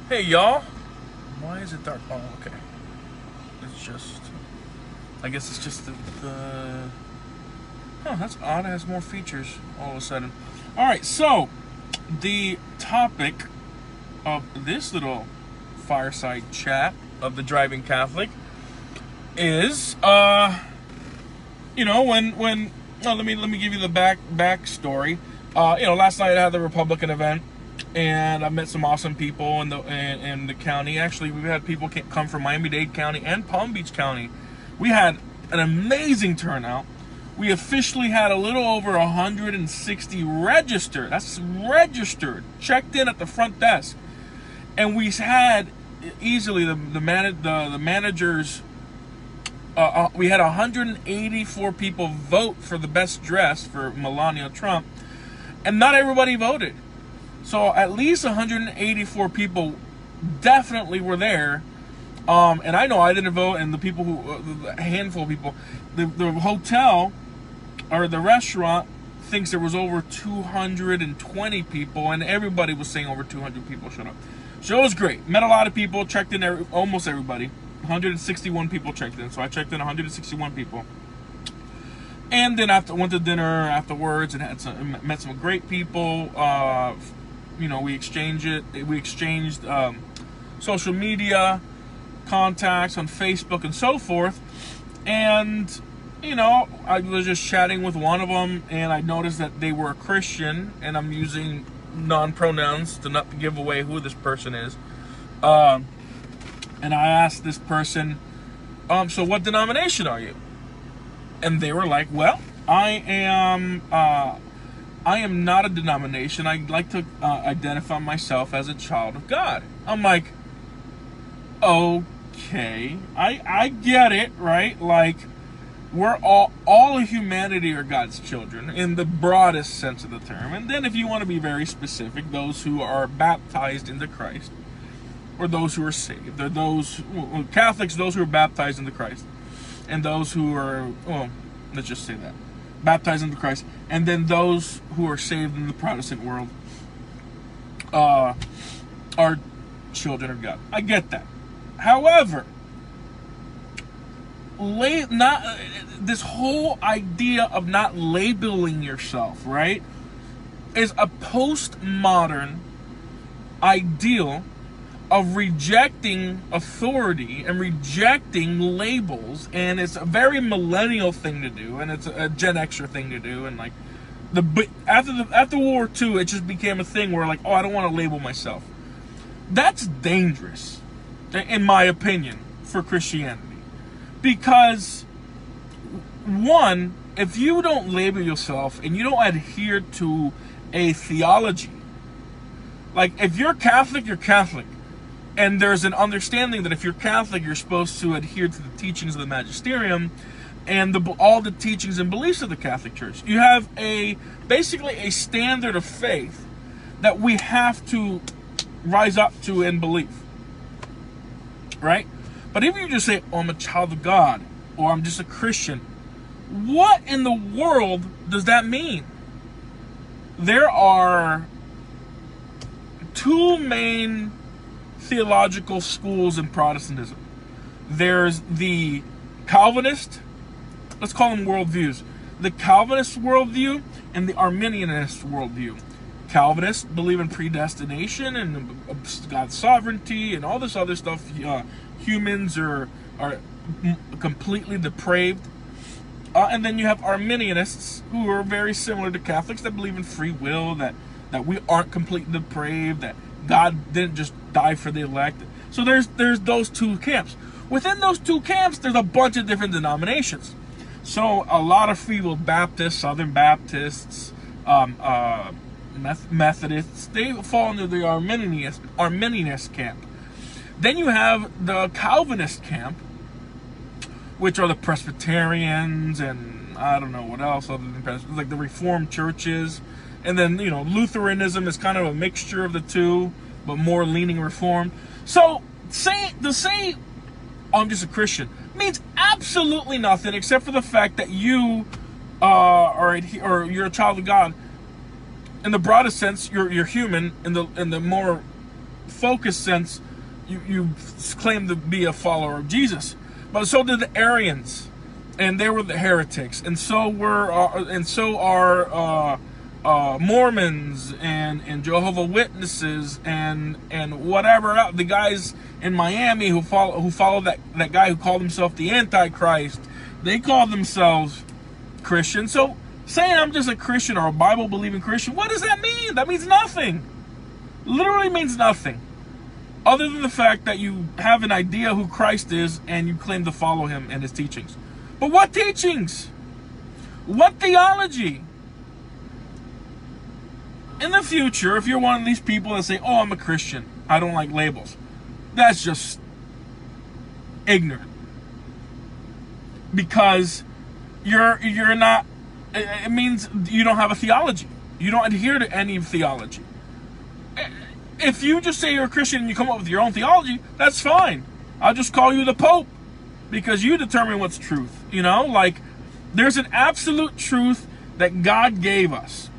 Hey y'all, why is it dark? Oh, okay. It's just, I guess it's just huh, that's odd. It has more features all of a sudden. All right, so the topic of this little fireside chat of the Driving Catholic is, when let me give you the backstory. Last night I had the Republican event, and I met some awesome people in the county. Actually, we've had people come from Miami-Dade County and Palm Beach County. We had an amazing turnout. We officially had a little over 160 registered. That's registered, checked in at the front desk, and we had easily the managers. We had 184 people vote for the best dress for Melania Trump, and not everybody voted. So at least 184 people definitely were there. And I know I didn't vote, and the people a handful of people, the hotel or the restaurant thinks there was over 220 people, and everybody was saying over 200 people showed up. So it was great. Met a lot of people, checked in almost everybody. 161 people checked in, so I checked in 161 people. And then went to dinner afterwards and met some great people. We exchanged social media contacts on Facebook and so forth. And I was just chatting with one of them, and I noticed that they were a Christian, and I'm using non-pronouns to not give away who this person is. And I asked this person, so what denomination are you? And they were like, well, I am not a denomination. I like to identify myself as a child of God. I'm like, okay, I get it, right? Like, we're all of humanity are God's children in the broadest sense of the term. And then if you want to be very specific, those who are baptized into Christ, or those who are saved, or Catholics, those who are baptized into Christ, and those who are, let's just say that, baptized into Christ, and then those who are saved in the Protestant world are children of God. I get that. However, this whole idea of not labeling yourself, right, is a postmodern ideal of rejecting authority and rejecting labels, and it's a very millennial thing to do, and it's a Gen Xer thing to do, and like after World War II, it just became a thing where I don't want to label myself. That's dangerous, in my opinion, for Christianity, because one, if you don't label yourself and you don't adhere to a theology, like if you're Catholic, you're Catholic. And there's an understanding that if you're Catholic, you're supposed to adhere to the teachings of the magisterium and all the teachings and beliefs of the Catholic Church. You have basically a standard of faith that we have to rise up to in belief, right? But if you just say, I'm a child of God, or I'm just a Christian, what in the world does that mean? There are two main theological schools in Protestantism. There's the Calvinist, let's call them worldviews, the Calvinist worldview and the Arminianist worldview. Calvinists believe in predestination and God's sovereignty and all this other stuff. Humans are completely depraved. And then you have Arminianists, who are very similar to Catholics, that believe in free will, that we aren't completely depraved, that God didn't just die for the elect. So there's those two camps. Within those two camps, there's a bunch of different denominations. So a lot of Free Will Baptists, Southern Baptists, Methodists, they fall under the Arminianist camp. Then you have the Calvinist camp, which are the Presbyterians and I don't know what else other than Presbyterians, like the Reformed churches. And then, Lutheranism is kind of a mixture of the two, but more leaning Reformed. So, to say I'm just a Christian means absolutely nothing except for the fact that you or you're a child of God. In the broadest sense, you're human. In the more focus since you claim to be a follower of Jesus. But so did the Arians, and they were the heretics, and so are Mormons and Jehovah's Witnesses and whatever else, the guys in Miami who follow that guy who called himself the Antichrist. They call themselves Christians. So saying I'm just a Christian or a Bible believing Christian, what does that mean? That means nothing. Literally means nothing, other than the fact that you have an idea who Christ is and you claim to follow him and his teachings. But what teachings? What theology? In the future, if you're one of these people that say, oh, I'm a Christian, I don't like labels, that's just ignorant. Because you're not, it means you don't have a theology. You don't adhere to any theology. If you just say you're a Christian and you come up with your own theology, that's fine. I'll just call you the Pope, because you determine what's truth. You know, like, there's an absolute truth that God gave us.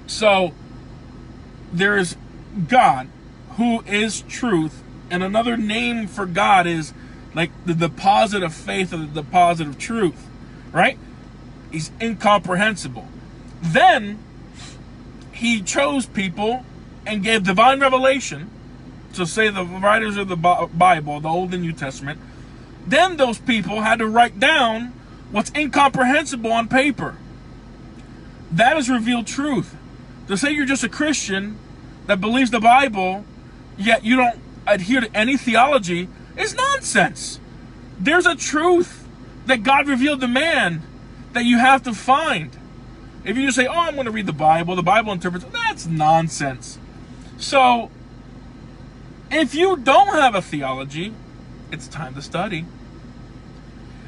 So there's God, who is truth, and another name for God is like the deposit of faith or the deposit of truth, right? He's incomprehensible. Then he chose people and gave divine revelation, so say the writers of the Bible, the Old and New Testament. Then those people had to write down what's incomprehensible on paper. That is revealed truth. To say you're just a Christian that believes the Bible, yet you don't adhere to any theology, is nonsense. There's a truth that God revealed to man that you have to find. If you just say, oh, I'm going to read the Bible interprets, that's nonsense. So, if you don't have a theology, it's time to study.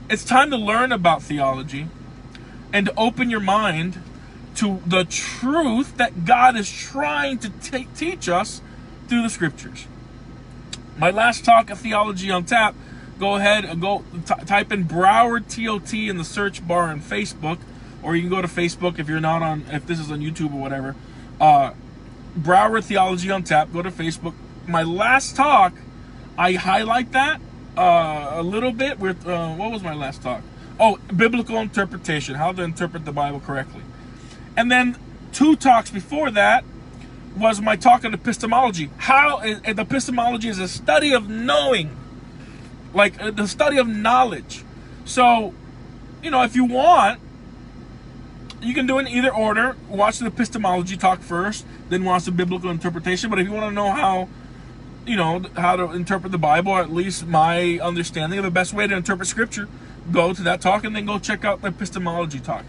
It's time to learn about theology and to open your mind to the truth that God is trying to teach us through the scriptures. My last talk of Theology on Tap, go ahead and type in Broward TOT in the search bar on Facebook, or you can go to Facebook if this is on YouTube or whatever. Broward Theology on Tap, go to Facebook. My last talk, I highlight that a little bit with, what was my last talk? Oh, biblical interpretation, how to interpret the Bible correctly. And then 2 talks before that was my talk on epistemology. How the epistemology is a study of knowing, like the study of knowledge. So, you know, if you want, you can do it in either order. Watch the epistemology talk first, then watch the biblical interpretation. But if you want to know how, you know, how to interpret the Bible, or at least my understanding of the best way to interpret Scripture, go to that talk and then go check out the epistemology talk.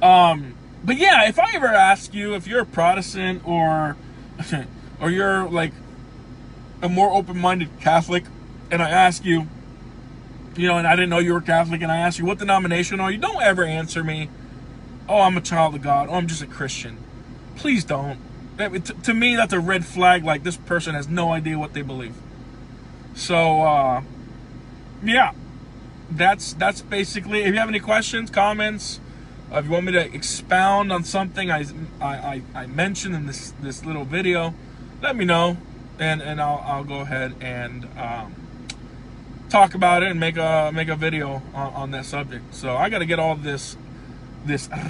But yeah, if I ever ask you if you're a Protestant or you're like a more open-minded Catholic, and I ask you, you know, and I didn't know you were Catholic, and I ask you, what denomination are you? Don't ever answer me, oh, I'm a child of God, oh, I'm just a Christian. Please don't. To me, that's a red flag, like this person has no idea what they believe. So, yeah, that's basically, if you have any questions, comments, if you want me to expound on something I mentioned in this little video, let me know, and I'll go ahead and talk about it and make a video on that subject. So I got to get all this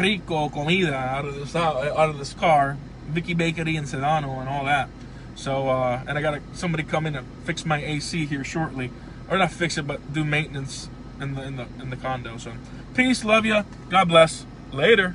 rico comida out of this car, Vicky Bakery and Sedano and all that. So and I got somebody come in and fix my AC here shortly, or not fix it, but do maintenance in the condo. So peace, love ya, God bless, later.